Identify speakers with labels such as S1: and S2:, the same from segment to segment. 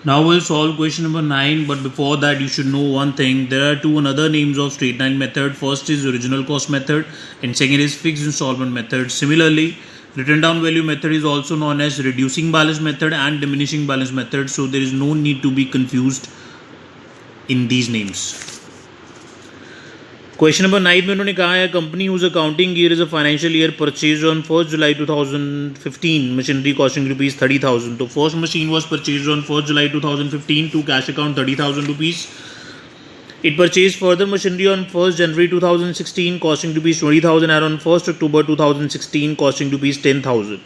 S1: Now we'll solve question number 9, but before that you should know one thing. There are two another names of straight line method. First is original cost method and second is fixed installment method. Similarly, written down value method is also known as reducing balance method and diminishing balance method. So there is no need to be confused in these names. Question number 9 में उन्होंने कहा है company whose accounting year is a financial year purchase on 1 July 2015 machinery costing rupees 30,000. तो first machine was purchase on 1 July 2015 to cash account 30,000 rupees. It purchased further machinery on 1st January 2016 costing rupees 20,000 and on 1st October 2016 costing rupees 10,000.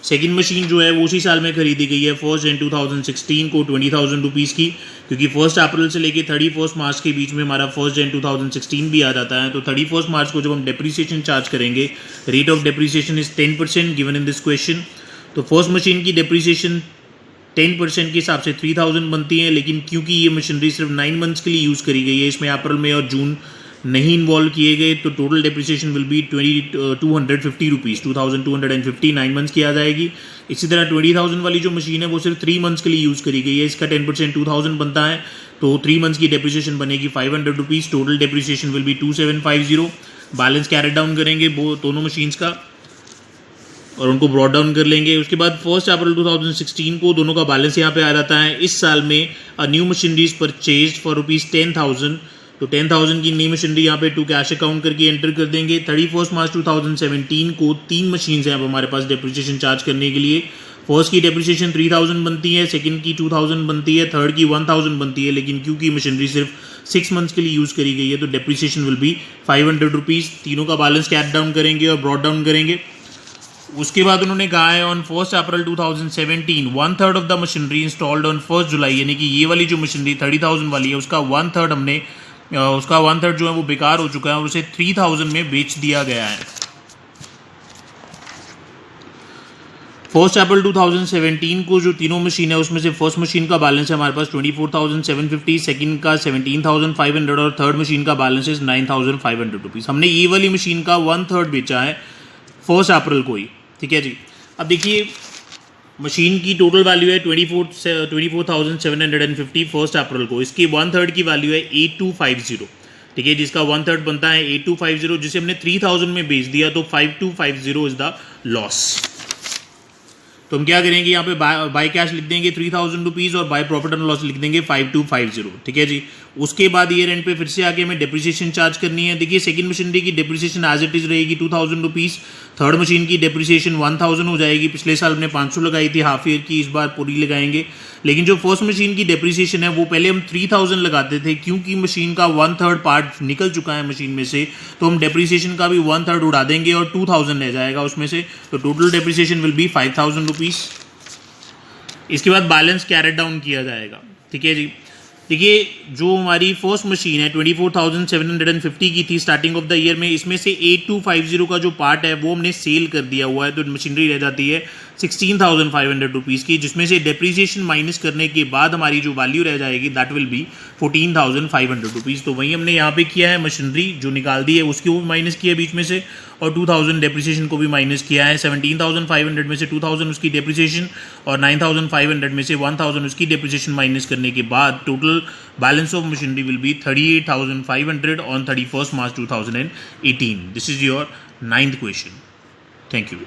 S1: Second machine जो है वो उसी साल में खरीदी गई है 1 जन 2016 को 20,000 रुपीज़ की, क्योंकि 1 अप्रैल से लेके 31 मार्च के बीच में हमारा 1 जन 2016 भी आ जाता है. तो 31 मार्च को जब हम डेप्रीसिएशन चार्ज करेंगे, rate of depreciation is 10% given in this question. तो फर्स्ट मशीन की डेप्रीसिएशन 10% के हिसाब से 3,000 बनती है, लेकिन क्योंकि ये मशीनरी सिर्फ 9 मंथ्स के लिए यूज़ करी गई है, इसमें अप्रैल में और जून नहीं इन्वॉल्व किए गए, तो total depreciation will be 250 rupees 2,250 9 months की आ जाएगी. इसी तरह 20,000 वाली जो मशीन है वो सिर्फ 3 मंथ्स के लिए यूज़ करी गई है, इसका 10% 2,000 बनता है, तो 3 मंथ्स की डेप्रिसिएशन बनेगी 500 rupees. Total depreciation will be 2,750. Balance carried down करेंगे वो दोनों मशीन्स का और उनको ब्रॉड डाउन कर लेंगे. उसके बाद 1 अप्रैल 2016 को दोनों का बैलेंस यहाँ पे आ जाता है. इस साल में a new machinery is purchase for rupees 10,000. तो 10,000 की नई मशीनरी यहाँ पे टू कैश अकाउंट करके एंटर कर देंगे. 31 मार्च 2017 को 3 मशीन्स हैं अब हमारे पास डेप्रिसिएशन चार्ज करने के लिए. फर्स्ट की डेप्रिसिएशन 3,000 बनती है, सेकंड की 2,000 बनती है, थर्ड की 1,000 बनती है, लेकिन क्योंकि मशीनरी सिर्फ 6 मंथ्स के लिए यूज़ करी गई है तो डेप्रिसिएशन विल बी 500 रुपीज़. तीनों का बैलेंस कैश डाउन करेंगे और ब्रॉड डाउन करेंगे. उसके बाद उन्होंने कहा है on 1 April 2017 1/3 of the machinery installed on 1 जुलाई, यानी कि ये वाली जो मशीनरी 30,000 वाली है उसका 1/3 हमने उसका 1/3 जो है वो बेकार हो चुका है और उसे 3,000 में बेच दिया गया है. 1 अप्रैल 2017 को जो तीनों मशीन है उसमें से फर्स्ट मशीन का बैलेंस है हमारे पास 24,750, सेकंड का 17,500 और थर्ड मशीन का बैलेंस है 9,500 रुपीज़. हमने ये वाली मशीन का 1/3 बेचा है 1 अप्रैल को ही. ठीक है जी. अब देखिए मशीन की टोटल वैल्यू है 24,750 1 अप्रैल को. इसकी 1/3 की वैल्यू है 8,250. ठीक है, जिसका 1/3 बनता है 8,250, जिसे हमने 3,000 में बेच दिया तो 5,250 इज द लॉस. तो हम क्या करेंगे यहाँ पे बाय कैश लिख देंगे 3,000 रुपीज़ और बाय प्रॉफिट एंड लॉस लिख देंगे 5,250. ठीक है जी. उसके बाद ईयर एंड पे फिर से आके हमें डेप्रिसिएशन चार्ज करनी है. देखिए सेकंड मशीनरी की डेप्रिसिएशन एज इट इज रहेगी 2,000 रुपीज़. थर्ड मशीन की डेप्रिसिएशन 1,000 हो जाएगी. पिछले साल हमने 500 लगाई थी हाफ ईयर की, इस बार पूरी लगाएंगे. लेकिन जो फर्स्ट मशीन की डेप्रिसिएशन है वो पहले हम 3,000 लगाते थे, क्योंकि मशीन का 1/3 पार्ट निकल चुका है मशीन में से, तो हम डेप्रिसिएशन का भी 1/3 उड़ा देंगे और 2,000 रह जाएगा उसमें से. तो total depreciation will be 5,000 rupees. इसके बाद बैलेंस कैरेट डाउन किया जाएगा. ठीक है जी. देखिए जो हमारी फर्स्ट मशीन है 24,750 की थी स्टार्टिंग ऑफ द ईयर में, इसमें से 8,250 का जो पार्ट है वो हमने सेल कर दिया हुआ है, तो मशीनरी रह जाती है 16,500 रुपीज़ की, जिसमें से डेप्रिसिएशन माइनस करने के बाद हमारी जो वैल्यू रह जाएगी दैट विल बी 14,500 रुपीज़. तो वही हमने यहाँ पे किया है, मशीनरी जो निकाल दी है उसको भी माइनस किया बीच में से और 2,000 डेप्रिसिएशन को भी माइनस किया है. 17,500 में से 2,000 उसकी डेप्रिसिएशन और 9,500 में से 1,000 उसकी डेप्रिसिएशन माइनस करने के बाद total balance of machinery will be 38,500 on 31 March 2018. This is your 9th question. Thank you.